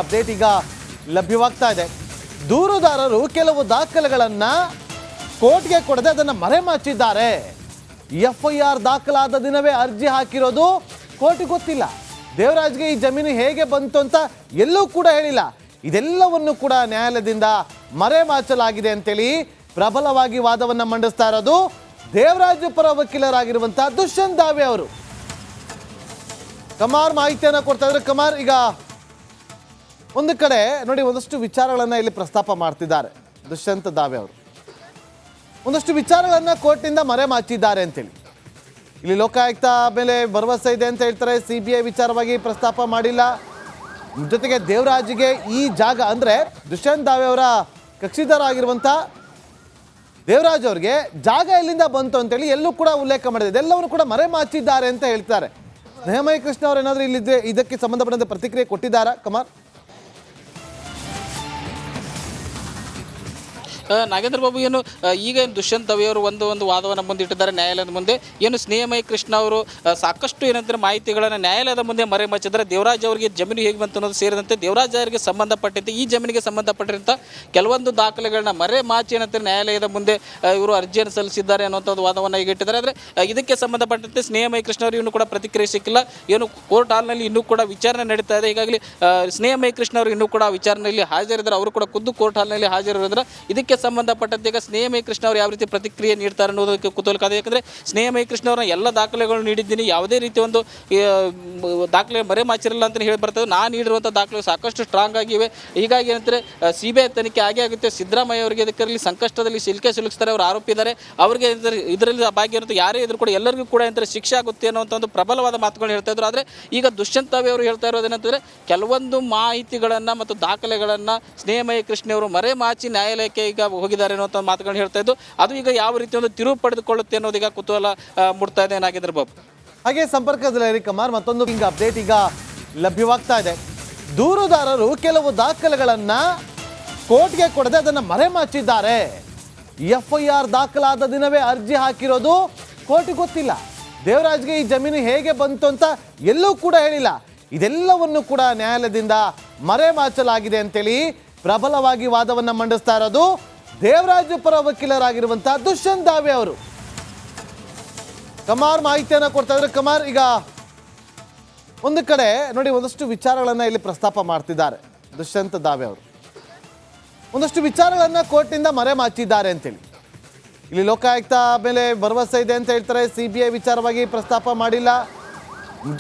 Update ಈಗ ಲಭ್ಯವಾಗ್ತಾ ಇದೆ. ದೂರುದಾರರು ಕೆಲವು ದಾಖಲೆಗಳನ್ನು ಕೋರ್ಟ್ಗೆ ಕೊಡದೆ ಅದನ್ನು ಮರೆಮಾಚಿದ್ದಾರೆ. ಎಫ್ಐಆರ್ ದಾಖಲಾದ ದಿನವೇ ಅರ್ಜಿ ಹಾಕಿರೋದು ಕೋರ್ಟ್ಗೆ ಗೊತ್ತಿಲ್ಲ. ದೇವರಾಜ್ಗೆ ಈ ಜಮೀನು ಹೇಗೆ ಬಂತು ಅಂತ ಎಲ್ಲೂ ಕೂಡ ಹೇಳಿಲ್ಲ. ಇದೆಲ್ಲವನ್ನು ಕೂಡ ನ್ಯಾಯಾಲಯದಿಂದ ಮರೆಮಾಚಲಾಗಿದೆ ಅಂತೇಳಿ ಪ್ರಬಲವಾಗಿ ವಾದವನ್ನು ಮಂಡಿಸ್ತಾ ಇರೋದು ದೇವರಾಜ್ ಪರ ವಕೀಲರಾಗಿರುವಂತಹ ದುಷ್ಯಂತ್ ದಾವೆ ಅವರು. ಕಮಾರ್ ಮಾಹಿತಿಯನ್ನು ಕೊಡ್ತಾ ಇದ್ದಾರೆ. ಕಮಾರ್, ಈಗ ಒಂದು ಕಡೆ ನೋಡಿ, ಒಂದಷ್ಟು ವಿಚಾರಗಳನ್ನು ಇಲ್ಲಿ ಪ್ರಸ್ತಾಪ ಮಾಡ್ತಿದ್ದಾರೆ ದುಷ್ಯಂತ್ ದಾವೆ ಅವರು. ಒಂದಷ್ಟು ವಿಚಾರಗಳನ್ನು ಕೋರ್ಟ್ನಿಂದ ಮರೆಮಾಚಿದ್ದಾರೆ ಅಂತೇಳಿ ಇಲ್ಲಿ ಲೋಕಾಯುಕ್ತ ಮೇಲೆ ಭರವಸೆ ಇದೆ ಅಂತ ಹೇಳ್ತಾರೆ. CBI ವಿಚಾರವಾಗಿ ಪ್ರಸ್ತಾಪ ಮಾಡಿಲ್ಲ. ಜೊತೆಗೆ ದೇವರಾಜ್ಗೆ ಈ ಜಾಗ ಅಂದರೆ ದುಷ್ಯಂತ್ ದಾವೆ ಅವರ ಕಕ್ಷಿದಾರ ಆಗಿರುವಂಥ ದೇವರಾಜ್ ಅವ್ರಿಗೆ ಜಾಗ ಎಲ್ಲಿಂದ ಬಂತು ಅಂತೇಳಿ ಎಲ್ಲೂ ಕೂಡ ಉಲ್ಲೇಖ ಮಾಡಿದೆ. ಇದೆಲ್ಲವನ್ನು ಕೂಡ ಮರೆಮಾಚಿದ್ದಾರೆ ಅಂತ ಹೇಳ್ತಾರೆ. ನೇಹಮಯಿ ಕೃಷ್ಣ ಅವರು ಏನಾದರೂ ಇಲ್ಲಿದ್ದರೆ ಇದಕ್ಕೆ ಸಂಬಂಧಪಟ್ಟಂತೆ ಪ್ರತಿಕ್ರಿಯೆ ಕೊಟ್ಟಿದ್ದಾರಾ ಕಮಾರ್? ನಾಗೇಂದ್ರ ಬಾಬು, ಏನು ಈಗ ದುಷ್ಯಂತ್ ದಾವೆ ಅವರು ಒಂದು ವಾದವನ್ನು ಮುಂದಿಟ್ಟಿದ್ದಾರೆ ನ್ಯಾಯಾಲಯದ ಮುಂದೆ. ಏನು ಸ್ನೇಹಮಯಿ ಕೃಷ್ಣ ಅವರು ಸಾಕಷ್ಟು ಏನಂದ್ರೆ ಮಾಹಿತಿಗಳನ್ನು ನ್ಯಾಯಾಲಯದ ಮುಂದೆ ಮರೆಮಾಚಿದ್ದಾರೆ. ದೇವರಾಜ್ ಅವರಿಗೆ ಜಮೀನು ಹೇಗೆ ಬಂತು ಅನ್ನೋದು ಸೇರಿದಂತೆ ದೇವರಾಜ್ ಅವರಿಗೆ ಸಂಬಂಧಪಟ್ಟಂತೆ ಈ ಜಮೀನಿಗೆ ಸಂಬಂಧಪಟ್ಟಿರಂಥ ಕೆಲವೊಂದು ದಾಖಲೆಗಳನ್ನ ಮರೆಮಾಚಿ ಏನಂತ ನ್ಯಾಯಾಲಯದ ಮುಂದೆ ಇವರು ಅರ್ಜಿಯನ್ನು ಸಲ್ಲಿಸಿದ್ದಾರೆ ಅನ್ನೋಂಥ ಒಂದು ವಾದವನ್ನು ಈಗ ಇಟ್ಟಿದ್ದಾರೆ. ಆದರೆ ಇದಕ್ಕೆ ಸಂಬಂಧಪಟ್ಟಂತೆ ಸ್ನೇಹಮಯಿ ಕೃಷ್ಣ ಅವರು ಇನ್ನೂ ಕೂಡ ಪ್ರತಿಕ್ರಿಯೆ ಸಿಕ್ಕಿಲ್ಲ. ಏನು ಕೋರ್ಟ್ ಹಾಲ್ನಲ್ಲಿ ಇನ್ನೂ ಕೂಡ ವಿಚಾರಣೆ ನಡೀತಾ ಇದೆ. ಈಗಾಗಲೇ ಸ್ನೇಹಮಯಿ ಕೃಷ್ಣ ಅವರು ಇನ್ನೂ ಕೂಡ ವಿಚಾರಣೆಯಲ್ಲಿ ಹಾಜರಿದ್ದಾರೆ. ಅವರು ಕೂಡ ಖುದ್ದು ಕೋರ್ಟ್ ಹಾಲ್ನಲ್ಲಿ ಹಾಜರಿರೋದ್ರ ಇದಕ್ಕೆ ಸಂಬಂಧಪಟ್ಟಂತೆ ಈಗ ಸ್ನೇಹಮಯಿ ಕೃಷ್ಣ ಅವರು ಯಾವ ರೀತಿ ಪ್ರತಿಕ್ರಿಯೆ ನೀಡ್ತಾರೆ ಅನ್ನೋದಕ್ಕೆ ಕುತೂಹಲ ಇದೆ. ಯಾಕಂದರೆ ಸ್ನೇಹಮಯಿ ಕೃಷ್ಣ ಅವರ ಎಲ್ಲ ದಾಖಲೆಗಳು ನೀಡಿದ್ದೀನಿ, ಯಾವುದೇ ರೀತಿ ಒಂದು ದಾಖಲೆ ಮರೆಮಾಚಿರಲ್ಲ ಅಂತ ಹೇಳಿ ಬರ್ತದೆ. ನಾನು ನೀಡಿರುವಂಥ ದಾಖಲೆ ಸಾಕಷ್ಟು ಸ್ಟ್ರಾಂಗ್ ಆಗಿವೆ. ಹೀಗಾಗಿ ಏನಂದರೆ CBI ತನಿಖೆ ಆಗೇ ಆಗುತ್ತೆ. ಸಿದ್ದರಾಮಯ್ಯ ಅವರಿಗೆ ಇದರಲ್ಲಿ ಸಂಕಷ್ಟದಲ್ಲಿ ಸಿಲುಕಿಸ್ತಾರೆ, ಅವರು ಆರೋಪಿ ಇದ್ದಾರೆ. ಅವರಿಗೆ ಇದರಲ್ಲಿ ಭಾಗಿಯಾಗಿರುತ್ತೆ ಯಾರೇ ಇದ್ರು ಕೂಡ ಎಲ್ಲರಿಗೂ ಕೂಡ ಏನಂತಾರೆ ಶಿಕ್ಷೆ ಆಗುತ್ತೆ ಅನ್ನೋಂಥ ಒಂದು ಪ್ರಬಲವಾದ ಮಾತುಗಳು ಹೇಳ್ತಾ ಇದ್ರು. ಆದರೆ ಈಗ ದುಷ್ಯಂತ್ ದಾವೆ ಅವರು ಹೇಳ್ತಾ ಇರೋದೇನಂತಂದರೆ ಕೆಲವೊಂದು ಮಾಹಿತಿಗಳನ್ನು ಮತ್ತು ದಾಖಲೆಗಳನ್ನು ಸ್ನೇಹಮಯಿ ಕೃಷ್ಣ ಅವರು ಮರೆಮಾಚಿ ನ್ಯಾಯಾಲಯಕ್ಕೆ ಈಗ ಹೋಗಿದ್ದಾರೆ ಅನ್ನೋಂಥ ಮಾತುಗಳು ಹೇಳ್ತಾ ಇದ್ದು ಅದು ಈಗ ಯಾವ ರೀತಿ ಒಂದು ತಿರುವು ಪಡೆದುಕೊಳ್ಳುತ್ತೆ ಅನ್ನೋದೀಗ ಕುತೂಹಲ ಮೂಡ್ತಾ ಇದೆ. ನಾಗೇಂದ್ರ ಬಾಬು, ಹಾಗೆ ಸಂಪರ್ಕದಲ್ಲಿ ಕಮಾರ್, ಮತ್ತೊಂದು ಅಪ್ಡೇಟ್ ಈಗ ಲಭ್ಯವಾಗ್ತಾ ಇದೆ. ದೂರುದಾರರು ಕೆಲವು ದಾಖಲೆಗಳನ್ನು ಕೋರ್ಟ್ಗೆ ಕೊಡದೆ ಅದನ್ನು ಮರೆಮಾಚಿದ್ದಾರೆ. FIR ದಾಖಲಾದ ದಿನವೇ ಅರ್ಜಿ ಹಾಕಿರೋದು ಕೋರ್ಟ್ಗೆ ಗೊತ್ತಿಲ್ಲ. ದೇವರಾಜ್ಗೆ ಈ ಜಮೀನು ಹೇಗೆ ಬಂತು ಅಂತ ಎಲ್ಲೂ ಕೂಡ ಹೇಳಿಲ್ಲ. ಇದೆಲ್ಲವನ್ನು ಕೂಡ ನ್ಯಾಯಾಲಯದಿಂದ ಮರೆಮಾಚಲಾಗಿದೆ ಅಂತೇಳಿ ಪ್ರಬಲವಾಗಿ ವಾದವನ್ನು ಮಂಡಿಸ್ತಾ ಇರೋದು ದೇವರಾಜ್ ಪರ ವಕೀಲರಾಗಿರುವಂತಹ ದುಷ್ಯಂತ್ ದಾವೆ ಅವರು. ಕಮಾರ್ ಮಾಹಿತಿಯನ್ನು ಕೊಡ್ತಾ ಇದ್ದಾರೆ. ಕಮಾರ್, ಈಗ ಒಂದು ಕಡೆ ನೋಡಿ, ಒಂದಷ್ಟು ವಿಚಾರಗಳನ್ನು ಇಲ್ಲಿ ಪ್ರಸ್ತಾಪ ಮಾಡ್ತಿದ್ದಾರೆ ದುಷ್ಯಂತ್ ದಾವೆ ಅವರು. ಒಂದಷ್ಟು ವಿಚಾರಗಳನ್ನು ಕೋರ್ಟ್ನಿಂದ ಮರೆಮಾಚಿದ್ದಾರೆ ಅಂತೇಳಿ ಇಲ್ಲಿ ಲೋಕಾಯುಕ್ತ ಮೇಲೆ ಭರವಸೆ ಇದೆ ಅಂತ ಹೇಳ್ತಾರೆ. CBI ವಿಚಾರವಾಗಿ ಪ್ರಸ್ತಾಪ ಮಾಡಿಲ್ಲ.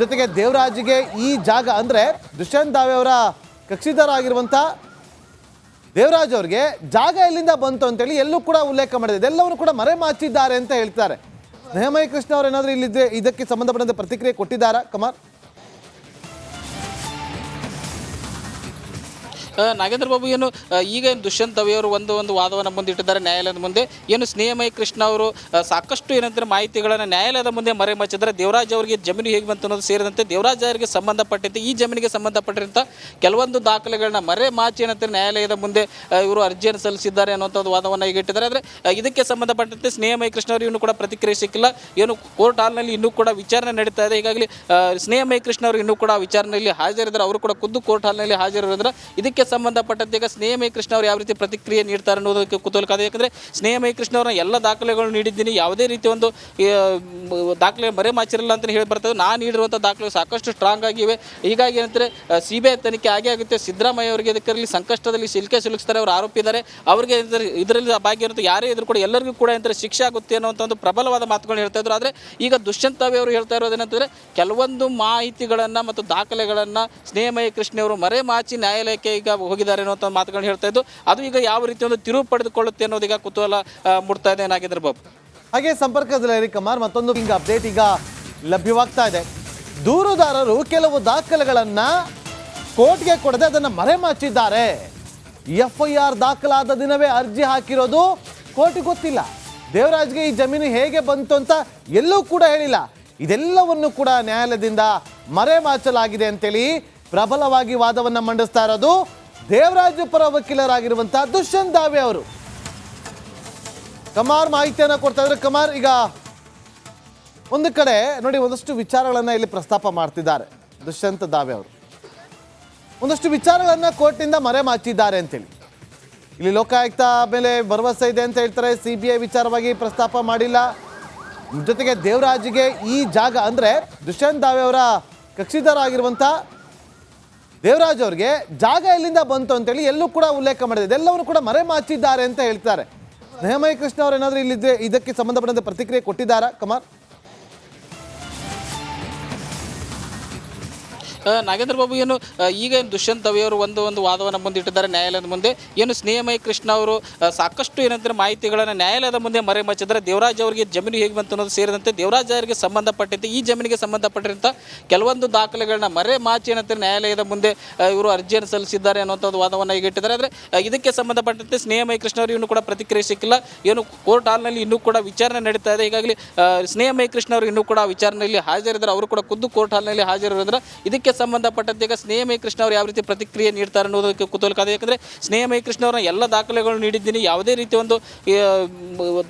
ಜೊತೆಗೆ ದೇವರಾಜ್ಗೆ ಈ ಜಾಗ ಅಂದರೆ ದುಷ್ಯಂತ್ ದಾವೆ ಅವರ ಕಕ್ಷಿದಾರ ಆಗಿರುವಂಥ ದೇವರಾಜ್ ಅವ್ರಿಗೆ ಜಾಗ ಎಲ್ಲಿಂದ ಬಂತು ಅಂತೇಳಿ ಎಲ್ಲೂ ಕೂಡ ಉಲ್ಲೇಖ ಮಾಡಿದೆ. ಇದೆಲ್ಲವನ್ನು ಕೂಡ ಮರೆಮಾಚಿದ್ದಾರೆ ಅಂತ ಹೇಳ್ತಾರೆ. ನೇಹಮಯಿ ಕೃಷ್ಣ ಅವರು ಏನಾದರೂ ಇಲ್ಲಿದ್ದರೆ ಇದಕ್ಕೆ ಸಂಬಂಧಪಟ್ಟಂತೆ ಪ್ರತಿಕ್ರಿಯೆ ಕೊಟ್ಟಿದ್ದಾರಾ ಕಮಾರ್? ನಾಗೇಂದ್ರ ಬಾಬು, ಏನು ಈಗ ದುಷ್ಯಂತ್ ದಾವೆ ಅವರು ಒಂದು ವಾದವನ್ನು ಮುಂದಿಟ್ಟಿದ್ದಾರೆ ನ್ಯಾಯಾಲಯದ ಮುಂದೆ. ಏನು ಸ್ನೇಹಮಯಿ ಕೃಷ್ಣ ಅವರು ಸಾಕಷ್ಟು ಏನಂತಾರೆ ಮಾಹಿತಿಗಳನ್ನು ನ್ಯಾಯಾಲಯದ ಮುಂದೆ ಮರೆಮಾಚಿದ್ದಾರೆ. ದೇವರಾಜ್ ಅವರಿಗೆ ಜಮೀನು ಹೇಗೆ ಬಂತು ಅನ್ನೋದು ಸೇರಿದಂತೆ ದೇವರಾಜ್ ಅವರಿಗೆ ಸಂಬಂಧಪಟ್ಟಂತೆ ಈ ಜಮೀನಿಗೆ ಸಂಬಂಧಪಟ್ಟಿರಂಥ ಕೆಲವೊಂದು ದಾಖಲೆಗಳನ್ನ ಮರೆಮಾಚಿ ಏನಂತ ನ್ಯಾಯಾಲಯದ ಮುಂದೆ ಇವರು ಅರ್ಜಿಯನ್ನು ಸಲ್ಲಿಸಿದ್ದಾರೆ ಅನ್ನೋಂಥ ಒಂದು ವಾದವನ್ನು ಈಗ ಇಟ್ಟಿದ್ದಾರೆ. ಆದರೆ ಇದಕ್ಕೆ ಸಂಬಂಧಪಟ್ಟಂತೆ ಸ್ನೇಹಮಯಿ ಕೃಷ್ಣ ಅವರು ಇನ್ನೂ ಕೂಡ ಪ್ರತಿಕ್ರಿಯೆ ಸಿಕ್ಕಿಲ್ಲ. ಏನು ಕೋರ್ಟ್ ಹಾಲ್ನಲ್ಲಿ ಇನ್ನೂ ಕೂಡ ವಿಚಾರಣೆ ನಡೀತಾ ಇದೆ. ಈಗಾಗಲೇ ಸ್ನೇಹಮಯಿ ಕೃಷ್ಣ ಅವರು ಇನ್ನೂ ಕೂಡ ವಿಚಾರಣೆಯಲ್ಲಿ ಹಾಜರಿದ್ದಾರೆ. ಅವರು ಕೂಡ ಖುದ್ದು ಕೋರ್ಟ್ ಹಾಲ್ನಲ್ಲಿ ಹಾಜರಿರೋದ್ರ ಇದಕ್ಕೆ ಸಂಬಂಧಪಟ್ಟಂತೆ ಈಗ ಸ್ನೇಹಮಯಿ ಕೃಷ್ಣ ಅವರು ಯಾವ ರೀತಿ ಪ್ರತಿಕ್ರಿಯೆ ನೀಡ್ತಾರೆ ಅನ್ನೋದಕ್ಕೆ ಕುತೂಹಲ ಇದೆ. ಯಾಕಂದರೆ ಸ್ನೇಹಮಯಿ ಕೃಷ್ಣ ಅವರ ಎಲ್ಲ ದಾಖಲೆಗಳು ನೀಡಿದ್ದೀನಿ, ಯಾವುದೇ ರೀತಿ ಒಂದು ದಾಖಲೆ ಮರೆಮಾಚಿರಲ್ಲ ಅಂತ ಹೇಳಿ ಬರ್ತದೆ. ನಾನು ನೀಡಿರುವಂಥ ದಾಖಲೆ ಸಾಕಷ್ಟು ಸ್ಟ್ರಾಂಗ್ ಆಗಿವೆ. ಹೀಗಾಗಿ ಏನಂದರೆ CBI ತನಿಖೆ ಆಗೇ ಆಗುತ್ತೆ. ಸಿದ್ದರಾಮಯ್ಯ ಅವರಿಗೆ ಇದರಲ್ಲಿ ಸಂಕಷ್ಟದಲ್ಲಿ ಸಿಲುಕಿಸ್ತಾರೆ, ಅವರು ಆರೋಪಿ ಇದ್ದಾರೆ. ಅವರಿಗೆ ಇದರಲ್ಲಿ ಭಾಗಿಯಾಗಿರುತ್ತೆ ಯಾರೇ ಇದ್ರು ಕೂಡ ಎಲ್ಲರಿಗೂ ಕೂಡ ಏನಂತಾರೆ ಶಿಕ್ಷೆ ಆಗುತ್ತೆ ಅನ್ನೋಂಥ ಒಂದು ಪ್ರಬಲವಾದ ಮಾತುಗಳು ಹೇಳ್ತಾ ಇದ್ರು. ಆದರೆ ಈಗ ದುಷ್ಯಂತ್ ದಾವೆ ಅವರು ಹೇಳ್ತಾ ಇರೋದೇನಂತಂದರೆ ಕೆಲವೊಂದು ಮಾಹಿತಿಗಳನ್ನು ಮತ್ತು ದಾಖಲೆಗಳನ್ನು ಸ್ನೇಹಮಯಿ ಕೃಷ್ಣ ಅವರು ಮರೆಮಾಚಿ ನ್ಯಾಯಾಲಯಕ್ಕೆ ಈಗ ಹೋಗಿದ್ದಾರೆ ಅನ್ನೋಂಥ ಮಾತುಗಳು ಹೇಳ್ತಾ ಇದ್ದು ಅದು ಈಗ ಯಾವ ರೀತಿ ಒಂದು ತಿರುವು ಪಡೆದುಕೊಳ್ಳುತ್ತೆ ಅನ್ನೋದೀಗ ಕುತೂಹಲ ಮೂಡ್ತಾ ಇದೆ. ನಾಗೇಂದ್ರ ಬಾಬು, ಹಾಗೆ ಸಂಪರ್ಕದಲ್ಲಿ ಕಮಾರ್, ಮತ್ತೊಂದು ಅಪ್ಡೇಟ್ ಈಗ ಲಭ್ಯವಾಗ್ತಾ ಇದೆ. ದೂರುದಾರರು ಕೆಲವು ದಾಖಲೆಗಳನ್ನು ಕೋರ್ಟ್ಗೆ ಕೊಡದೆ ಅದನ್ನು ಮರೆಮಾಚಿದ್ದಾರೆ. FIR ದಾಖಲಾದ ದಿನವೇ ಅರ್ಜಿ ಹಾಕಿರೋದು ಕೋರ್ಟ್ಗೆ ಗೊತ್ತಿಲ್ಲ. ದೇವರಾಜ್ಗೆ ಈ ಜಮೀನು ಹೇಗೆ ಬಂತು ಅಂತ ಎಲ್ಲೂ ಕೂಡ ಹೇಳಿಲ್ಲ. ಇದೆಲ್ಲವನ್ನು ಕೂಡ ನ್ಯಾಯಾಲಯದಿಂದ ಮರೆಮಾಚಲಾಗಿದೆ ಅಂತೇಳಿ ಪ್ರಬಲವಾಗಿ ವಾದವನ್ನು ಮಂಡಿಸ್ತಾ ಇರೋದು ದೇವರಾಜ್ ಪರ ವಕೀಲರಾಗಿರುವಂತಹ ದುಷ್ಯಂತ್ ದಾವೆ ಅವರು. ಕಮಾರ್ ಮಾಹಿತಿಯನ್ನು ಕೊಡ್ತಾ ಇದ್ದಾರೆ. ಕಮಾರ್, ಈಗ ಒಂದು ಕಡೆ ನೋಡಿ, ಒಂದಷ್ಟು ವಿಚಾರಗಳನ್ನು ಇಲ್ಲಿ ಪ್ರಸ್ತಾಪ ಮಾಡ್ತಿದ್ದಾರೆ ದುಷ್ಯಂತ್ ದಾವೆ ಅವರು. ಒಂದಷ್ಟು ವಿಚಾರಗಳನ್ನ ಕೋರ್ಟ್ನಿಂದ ಮರೆಮಾಚಿದ್ದಾರೆ ಅಂತೇಳಿ. ಇಲ್ಲಿ ಲೋಕಾಯುಕ್ತ ಮೇಲೆ ಭರವಸೆ ಇದೆ ಅಂತ ಹೇಳ್ತಾರೆ. CBI ವಿಚಾರವಾಗಿ ಪ್ರಸ್ತಾಪ ಮಾಡಿಲ್ಲ. ಜೊತೆಗೆ ದೇವರಾಜ್ಗೆ ಈ ಜಾಗ ಅಂದರೆ ದುಷ್ಯಂತ್ ದಾವೆ ಅವರ ಕಕ್ಷಿದಾರ ಆಗಿರುವಂಥ ದೇವರಾಜ್ ಅವ್ರಿಗೆ ಜಾಗ ಎಲ್ಲಿಂದ ಬಂತು ಅಂತೇಳಿ ಎಲ್ಲೂ ಕೂಡ ಉಲ್ಲೇಖ ಮಾಡಿದೆ. ಇದೆಲ್ಲವನ್ನು ಕೂಡ ಮರೆಮಾಚಿದ್ದಾರೆ ಅಂತ ಹೇಳ್ತಾರೆ. ಸ್ನೇಹಮಯಿ ಕೃಷ್ಣ ಅವರು ಏನಾದರೂ ಇಲ್ಲಿದ್ದರೆ ಇದಕ್ಕೆ ಸಂಬಂಧಪಟ್ಟಂತೆ ಪ್ರತಿಕ್ರಿಯೆ ಕೊಟ್ಟಿದ್ದಾರಾ ಕುಮಾರ್? ನಾಗೇಂದ್ರ ಬಾಬು ಏನು ಈಗ ದುಷ್ಯಂತ್ ದವೆಯವರು ಒಂದು ವಾದವನ್ನು ಮುಂದಿಟ್ಟಿದ್ದಾರೆ ನ್ಯಾಯಾಲಯದ ಮುಂದೆ. ಏನು ಸ್ನೇಹಮಯಿ ಕೃಷ್ಣ ಅವರು ಸಾಕಷ್ಟು ಏನಂತಾರೆ ಮಾಹಿತಿಗಳನ್ನು ನ್ಯಾಯಾಲಯದ ಮುಂದೆ ಮರೆಮಾಚಿದ್ದಾರೆ. ದೇವರಾಜ್ ಅವರಿಗೆ ಜಮೀನು ಹೇಗೆ ಬಂತು ಅನ್ನೋದು ಸೇರಿದಂತೆ ದೇವರಾಜ್ ಅವರಿಗೆ ಸಂಬಂಧಪಟ್ಟಂತೆ ಈ ಜಮೀನಿಗೆ ಸಂಬಂಧಪಟ್ಟಿರಂಥ ಕೆಲವೊಂದು ದಾಖಲೆಗಳನ್ನ ಮರೆಮಾಚಿ ಏನಂತಾರೆ ನ್ಯಾಯಾಲಯದ ಮುಂದೆ ಇವರು ಅರ್ಜಿಯನ್ನು ಸಲ್ಲಿಸಿದ್ದಾರೆ ಅನ್ನೋಂಥದ್ದು ವಾದವನ್ನು ಈಗ ಇಟ್ಟಿದ್ದಾರೆ. ಆದರೆ ಇದಕ್ಕೆ ಸಂಬಂಧಪಟ್ಟಂತೆ ಸ್ನೇಹಮಯಿ ಕೃಷ್ಣ ಅವರು ಇನ್ನೂ ಕೂಡ ಪ್ರತಿಕ್ರಿಯೆ ಸಿಕ್ಕಿಲ್ಲ. ಏನು ಕೋರ್ಟ್ ಹಾಲ್ನಲ್ಲಿ ಇನ್ನೂ ಕೂಡ ವಿಚಾರಣೆ ನಡೀತಾ ಇದೆ. ಈಗಾಗಲೇ ಸ್ನೇಹಮಯಿ ಕೃಷ್ಣ ಅವರು ಇನ್ನೂ ಕೂಡ ವಿಚಾರಣೆಯಲ್ಲಿ ಹಾಜರಿದ್ದಾರೆ. ಅವರು ಕೂಡ ಖುದ್ದು ಕೋರ್ಟ್ ಹಾಲ್ನಲ್ಲಿ ಹಾಜರಿರೋದ್ರ ಇದಕ್ಕೆ ಸಂಬಂಧಪಟ್ಟಂತೆ ಈಗ ಸ್ನೇಹಮಯಿ ಕೃಷ್ಣ ಅವರು ಯಾವ ರೀತಿ ಪ್ರತಿಕ್ರಿಯೆ ನೀಡ್ತಾರೆ ಅನ್ನೋದಕ್ಕೆ ಕುತೂಹಲ ಇದೆ. ಯಾಕಂದರೆ ಸ್ನೇಹಮಯಿ ಕೃಷ್ಣ ಅವರ ಎಲ್ಲ ದಾಖಲೆಗಳು ನೀಡಿದ್ದೀನಿ, ಯಾವುದೇ ರೀತಿ ಒಂದು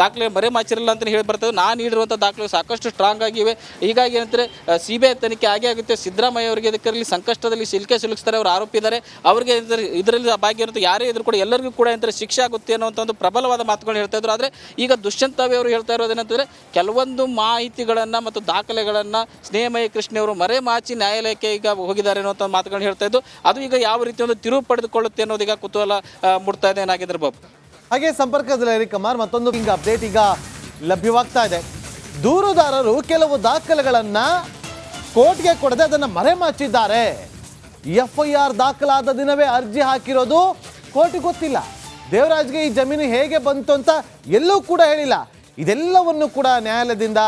ದಾಖಲೆ ಮರೆಮಾಚಿರಲ್ಲ ಅಂತ ಹೇಳಿ ಬರ್ತದೆ. ನಾನು ನೀಡಿರುವಂಥ ದಾಖಲೆ ಸಾಕಷ್ಟು ಸ್ಟ್ರಾಂಗ್ ಆಗಿವೆ. ಹೀಗಾಗಿ ಏನಂದರೆ CBI ತನಿಖೆ ಆಗೇ ಆಗುತ್ತೆ. ಸಿದ್ದರಾಮಯ್ಯ ಅವರಿಗೆ ಇದರಲ್ಲಿ ಸಂಕಷ್ಟದಲ್ಲಿ ಸಿಲುಕಿಸ್ತಾರೆ, ಅವರು ಆರೋಪಿ ಇದ್ದಾರೆ. ಅವರಿಗೆ ಇದರಲ್ಲಿ ಭಾಗ್ಯ ಇರುತ್ತೆ, ಯಾರೇ ಇದ್ರು ಕೂಡ ಎಲ್ಲರಿಗೂ ಕೂಡ ಏನಂತಾರೆ ಶಿಕ್ಷೆ ಆಗುತ್ತೆ ಅನ್ನೋಂಥ ಒಂದು ಪ್ರಬಲವಾದ ಮಾತುಗಳು ಹೇಳ್ತಾ ಇದ್ರು. ಆದರೆ ಈಗ ದುಷ್ಯಂತ್ ದಾವೆ ಅವರು ಹೇಳ್ತಾ ಇರೋದೇನಂತಂದರೆ ಕೆಲವೊಂದು ಮಾಹಿತಿಗಳನ್ನು ಮತ್ತು ದಾಖಲೆಗಳನ್ನು ಸ್ನೇಹಮಯಿ ಕೃಷ್ಣ ಅವರು ಮರೆಮಾಚಿ ನ್ಯಾಯಾಲಯಕ್ಕೆ ಈಗ ಹೋಗಿದ್ದಾರೆ ಅನ್ನೋಂಥ ಮಾತುಗಳನ್ನು ಹೇಳ್ತಾ ಇದ್ದು ಅದು ಈಗ ಯಾವ ರೀತಿ ಒಂದು ತಿರುವು ಪಡೆದುಕೊಳ್ಳುತ್ತೆ ಅನ್ನೋದು ಈಗ ಕುತೂಹಲ ಮೂಡ್ತಾ ಇದೆ ನಾಗೇಂದ್ರ ಬಾಬು. ಹಾಗೆ ಸಂಪರ್ಕದಲ್ಲಿ ಕುಮಾರ್ ಮತ್ತೊಂದು ಅಪ್ಡೇಟ್ ಈಗ ಲಭ್ಯವಾಗ್ತಾ ಇದೆ. ದೂರುದಾರರು ಕೆಲವು ದಾಖಲೆಗಳನ್ನ ಕೋರ್ಟ್ಗೆ ಕೊಡದೆ ಅದನ್ನು ಮರೆಮಾಚಿದ್ದಾರೆ. FIR ದಾಖಲಾದ ದಿನವೇ ಅರ್ಜಿ ಹಾಕಿರೋದು ಕೋರ್ಟ್ಗೆ ಗೊತ್ತಿಲ್ಲ. ದೇವರಾಜ್ಗೆ ಈ ಜಮೀನು ಹೇಗೆ ಬಂತು ಅಂತ ಎಲ್ಲೂ ಕೂಡ ಹೇಳಿಲ್ಲ. ಇದೆಲ್ಲವನ್ನು ಕೂಡ ನ್ಯಾಯಾಲಯದಿಂದ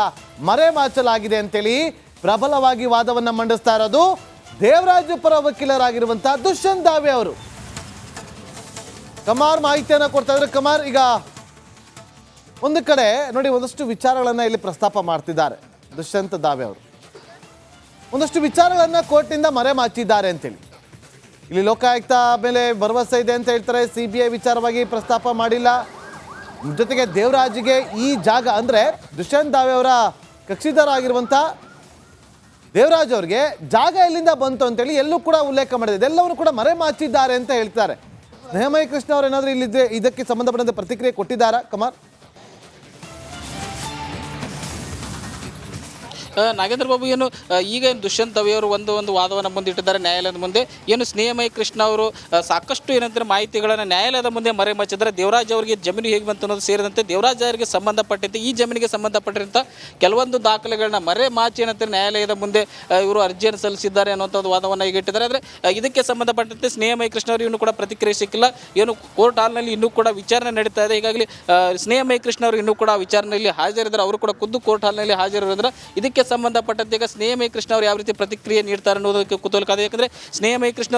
ಮರೆಮಾಚಲಾಗಿದೆ ಅಂತೇಳಿ ಪ್ರಬಲವಾಗಿ ವಾದವನ್ನು ಮಂಡಿಸ್ತಾ ಇರೋದು ದೇವರಾಜ್ ಪರ ವಕೀಲರಾಗಿರುವಂತಹ ದುಷ್ಯಂತ್ ದಾವೆ ಅವರು. ಕುಮಾರ್ ಮಾಹಿತಿಯನ್ನು ಕೊಡ್ತಾ ಇದ್ದಾರೆ. ಕುಮಾರ್, ಈಗ ಒಂದು ಕಡೆ ನೋಡಿ ಒಂದಷ್ಟು ವಿಚಾರಗಳನ್ನ ಇಲ್ಲಿ ಪ್ರಸ್ತಾಪ ಮಾಡ್ತಿದ್ದಾರೆ ದುಷ್ಯಂತ್ ದಾವೆ ಅವರು. ಒಂದಷ್ಟು ವಿಚಾರಗಳನ್ನ ಕೋರ್ಟ್ನಿಂದ ಮರೆಮಾಚಿದ್ದಾರೆ ಅಂತೇಳಿ. ಇಲ್ಲಿ ಲೋಕಾಯುಕ್ತ ಮೇಲೆ ಭರವಸೆ ಇದೆ ಅಂತ ಹೇಳ್ತಾರೆ. CBI ವಿಚಾರವಾಗಿ ಪ್ರಸ್ತಾಪ ಮಾಡಿಲ್ಲ. ಜೊತೆಗೆ ದೇವರಾಜ್ಗೆ ಈ ಜಾಗ ಅಂದರೆ ದುಷ್ಯಂತ್ ದಾವೆ ಅವರ ಕಕ್ಷಿದಾರ ಆಗಿರುವಂಥ ದೇವರಾಜ್ ಅವ್ರಿಗೆ ಜಾಗ ಎಲ್ಲಿಂದ ಬಂತು ಅಂತೇಳಿ ಎಲ್ಲೂ ಕೂಡ ಉಲ್ಲೇಖ ಮಾಡಿದೆ. ಇದೆಲ್ಲವನ್ನು ಕೂಡ ಮರೆಮಾಚಿದ್ದಾರೆ ಅಂತ ಹೇಳ್ತಾರೆ. ಸ್ನೇಹಮಯಿ ಕೃಷ್ಣ ಅವರು ಏನಾದರೂ ಇಲ್ಲಿದ್ದರೆ ಇದಕ್ಕೆ ಸಂಬಂಧಪಟ್ಟಂತೆ ಪ್ರತಿಕ್ರಿಯೆ ಕೊಟ್ಟಿದ್ದಾರಾ ಕುಮಾರ್? ನಾಗೇಂದ್ರ ಬಾಬು ಏನು ಈಗ ದುಷ್ಯಂತ್ ದವೆಯವರು ಒಂದು ವಾದವನ್ನು ಮುಂದಿಟ್ಟಿದ್ದಾರೆ ನ್ಯಾಯಾಲಯದ ಮುಂದೆ. ಏನು ಸ್ನೇಹಮಯಿ ಕೃಷ್ಣ ಅವರು ಸಾಕಷ್ಟು ಏನಂತಾರೆ ಮಾಹಿತಿಗಳನ್ನು ನ್ಯಾಯಾಲಯದ ಮುಂದೆ ಮರೆಮಾಚಿದ್ದಾರೆ. ದೇವರಾಜ್ ಅವರಿಗೆ ಜಮೀನು ಹೇಗೆ ಬಂತು ಅನ್ನೋದು ಸೇರಿದಂತೆ ದೇವರಾಜ್ ಅವರಿಗೆ ಸಂಬಂಧಪಟ್ಟಂತೆ ಈ ಜಮೀನಿಗೆ ಸಂಬಂಧಪಟ್ಟಿರಂಥ ಕೆಲವೊಂದು ದಾಖಲೆಗಳನ್ನ ಮರೆಮಾಚಿ ಏನಂತಾರೆ ನ್ಯಾಯಾಲಯದ ಮುಂದೆ ಇವರು ಅರ್ಜಿಯನ್ನು ಸಲ್ಲಿಸಿದ್ದಾರೆ ಅನ್ನೋಂಥದ್ದು ವಾದವನ್ನು ಈಗ ಇಟ್ಟಿದ್ದಾರೆ. ಆದರೆ ಇದಕ್ಕೆ ಸಂಬಂಧಪಟ್ಟಂತೆ ಸ್ನೇಹಮಯಿ ಕೃಷ್ಣ ಅವರು ಇನ್ನೂ ಕೂಡ ಪ್ರತಿಕ್ರಿಯೆ ಸಿಕ್ಕಿಲ್ಲ. ಏನು ಕೋರ್ಟ್ ಹಾಲ್ನಲ್ಲಿ ಇನ್ನೂ ಕೂಡ ವಿಚಾರಣೆ ನಡೀತಾ ಇದೆ. ಈಗಾಗಲೇ ಸ್ನೇಹಮಯಿ ಕೃಷ್ಣ ಅವರು ಇನ್ನೂ ಕೂಡ ವಿಚಾರಣೆಯಲ್ಲಿ ಹಾಜರಿದ್ದಾರೆ. ಅವರು ಕೂಡ ಖುದ್ದು ಕೋರ್ಟ್ ಹಾಲ್ನಲ್ಲಿ ಹಾಜರಿರೋದ್ರ ಇದಕ್ಕೆ ಸಂಬಂಧಪಟ್ಟಂತೆ ಈಗ ಸ್ನೇಹಮಯಿ ಕೃಷ್ಣ ಅವರು ಯಾವ ರೀತಿ ಪ್ರತಿಕ್ರಿಯೆ ನೀಡ್ತಾರೆ ಅನ್ನೋದಕ್ಕೆ ಕುತೂಹಲ ಇದೆ. ಯಾಕಂದರೆ ಸ್ನೇಹಮಯಿ ಕೃಷ್ಣ